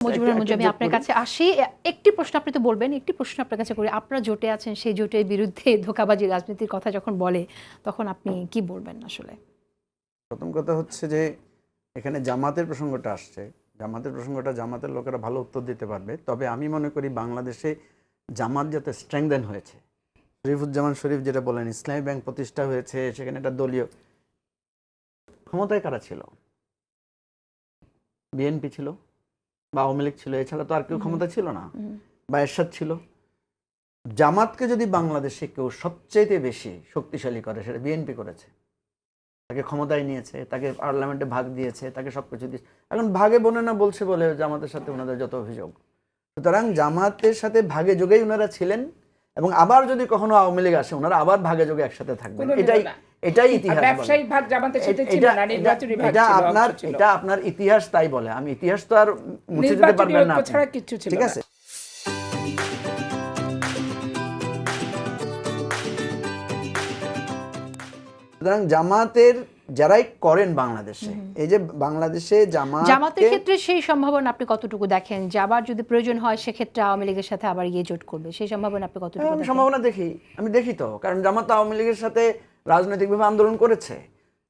মুজিবুর রহমান, আমি আপনার কাছে আসি। একটি প্রশ্ন আপনি তো বলবেন, একটি প্রশ্ন আপনার কাছে করি। আপনারা জোটে আছেন, সেই জোটের বিরুদ্ধে ধোঁকাবাজি রাজনীতির কথা যখন বলে তখন আপনি কি বলবেন? আসলে প্রথম কথা হচ্ছে যে এখানে জামাতের প্রসঙ্গটা আসছে। জামাতের প্রসঙ্গটা জামাতের লোকেরা ভালো উত্তর দিতে পারবে। তবে আমি মনে করি বাংলাদেশে জামাত যাতে স্ট্রেংথেন হয়েছে, শরীফুজ্জামান শরীফ যেটা বলেন, ইসলামী ব্যাংক প্রতিষ্ঠা হয়েছে, সেখানে একটা দলীয় ক্ষমতায় কারা ছিল? বিএনপি ছিল বা আওয়ামী লীগ ছিল, এছাড়া তো আর কেউ ক্ষমতা ছিল না, বা এরশাদ ছিল। জামাতকে যদি বাংলাদেশে কেউ সবচেয়ে বেশি শক্তিশালী করে, সেটা বিএনপি করেছে। তাকে ক্ষমতায় নিয়েছে, তাকে পার্লামেন্টে ভাগ দিয়েছে, তাকে সবকিছু দিয়েছে। এখন ভাগে বনে না বলছে বলে জামাতের সাথে ওনাদের যত অভিযোগ। সুতরাং জামাতের সাথে ভাগে যোগেই ওনারা ছিলেন, এবং আবার যদি কখনো আওয়ামী লীগ আসে ওনারা আবার ভাগে যোগে একসাথে থাকবেন। এটাই ইতিহাস। ব্যবসায়িক ভাগ জামাতের সাথে ছিল না, নির্বাচনী ভাগ ছিল। এটা আপনার ইতিহাস তাই বলে। আমি ইতিহাস তো আর মুছে দিতে পারবেন না, ঠিক আছে? সুতরাং জামাতের যারাই করেন বাংলাদেশে, এই যে বাংলাদেশে জামাতের ক্ষেত্রে সেই সম্ভাবনা আপনি কতটুকু দেখেন যে আবার যদি প্রয়োজন হয় সেক্ষেত্রে আওয়ামী লীগের সাথে আবার গিয়ে জোট করবে, সেই সম্ভাবনা আপনি কতটুকু দেখেন? সম্ভাবনা দেখি, আমি দেখি তো। কারণ জামাত আওয়ামী লীগের সাথে রাজনৈতিকভাবে আন্দোলন করেছে।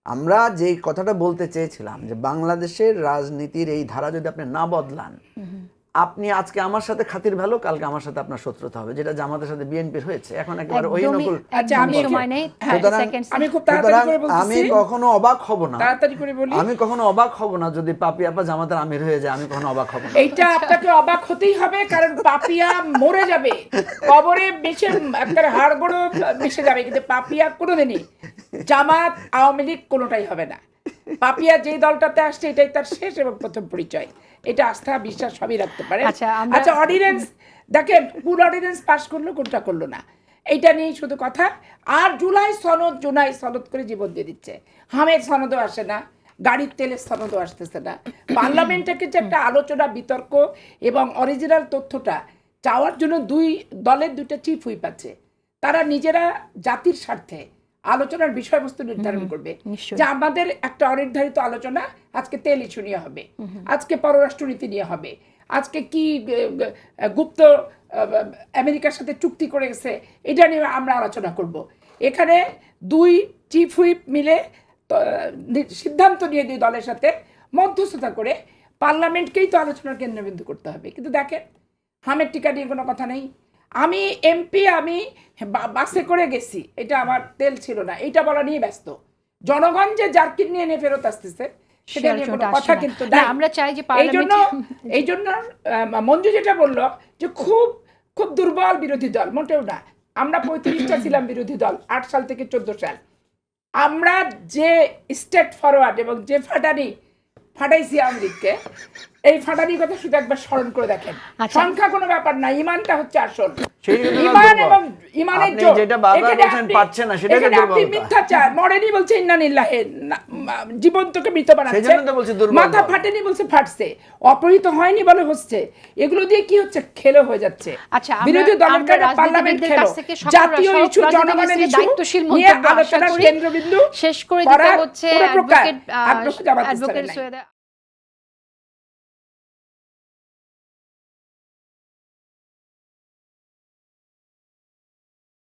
আমরা যে কথাটা বলতে চেয়েছিলাম যে বাংলাদেশের রাজনীতির এই ধারা যদি আপনি না বদলান, আপনি আজকে আমার সাথে খাতির ভালো, কালকে আমার সাথে আপনার শত্রুতা হবে, যেটা জামাতের সাথে বিএনপির হয়েছে। এখন একেবারে ওই নকল। আমি কখনো অবাক হব না, আমি কখনো অবাক হব না যদি পাপিয়া আপা জামাতের আমির হয়ে যায়। আমি কখনো অবাক হব না। এইটা আপনাকে অবাক হতেই হবে, কারণ পাপিয়া মরে যাবে, কবরে মিশে একটা হাড়গোড় মিশে যাবে, কিন্তু পাপিয়া কোনোদিনই জামাত আওয়ামী লীগ কোনোটাই হবে না। পাপিয়া যেই দলটাতে আসছে এটাই তার শেষ এবং প্রথম পরিচয়। এটা আস্থা বিশ্বাস সবই রাখতে পারে। আচ্ছা, অর্ডিন্যান্স দেখেন, কোন অর্ডিন্যান্স পাস করলো, কোনটা করলো না, এইটা নিয়েই শুধু কথা। আর জুলাই সনদ করে জীবন দিয়ে দিচ্ছে। হামের সনদও আসে না, গাড়ির তেলের সনদও আসতেছে না। পার্লামেন্টকে যে একটা আলোচনা, বিতর্ক এবং অরিজিনাল তথ্যটা চাওয়ার জন্য দুই দলের দুইটা চিফ হুইপ আছে। তারা নিজেরা জাতির স্বার্থে আলোচনার বিষয়বস্তু নির্ধারণ করবে যে আমাদের একটা অনির্ধারিত আলোচনা, আজকে তেল ইস্যু নিয়ে হবে, আজকে পররাষ্ট্রনীতি নিয়ে হবে, আজকে কি গুপ্ত আমেরিকার সাথে চুক্তি করে গেছে, এটা নিয়ে আমরা আলোচনা করব। এখানে দুই চিফ হুইপ মিলে সিদ্ধান্ত নিয়ে দুই দলের সাথে মধ্যস্থতা করে পার্লামেন্টকেই তো আলোচনার কেন্দ্রবিন্দু করতে হবে। কিন্তু দেখেন, হামের টিকা নিয়ে কোনো কথা নেই। আমি এমপি, আমি বাসে করে গেছি, এটা আমার তেল ছিল না, এইটা বলা নিয়ে ব্যস্ত। জনগণ যে জার্কিন নিয়ে ফেরত আসতেছে সেটা নিয়ে কোনো কথা কিন্তু নাই। আমরা চাই যে এই জন্য মঞ্জু যেটা বললো যে খুব খুব দুর্বল বিরোধী দল, মোটেও না। আমরা 35টা ছিলাম বিরোধী দল, 8 সাল থেকে 14 সাল। আমরা যে স্টেট ফরওয়ার্ড এবং যে ফাটাইছি আওয়ামী লীগকে, এই ফাটানির কথা শুধু একবার স্মরণ করে দেখেন। সংখ্যা কোনো ব্যাপার না, ইমানটা হচ্ছে আসল। ইমান এবং ইমানের জোর। আপনি মিথ্যাচার, মরেনি বলছে ইন্না লিল্লাহি, জীবন্তকে মৃত বানাচ্ছে, মাথা ফাটেনি বলছে ফাটছে, অপহৃত হয়নি বলে হচ্ছে। এগুলো দিয়ে কি হচ্ছে? খেলো হয়ে যাচ্ছে। বিরোধী দলের কাছে পার্লামেন্ট খেলো, জাতীয় ইস্যু, জনগণের ইস্যু নিয়ে আলোচনার কেন্দ্রবিন্দু শেষ করে দিতে হচ্ছে অ্যাডভোকেট সৈয়দ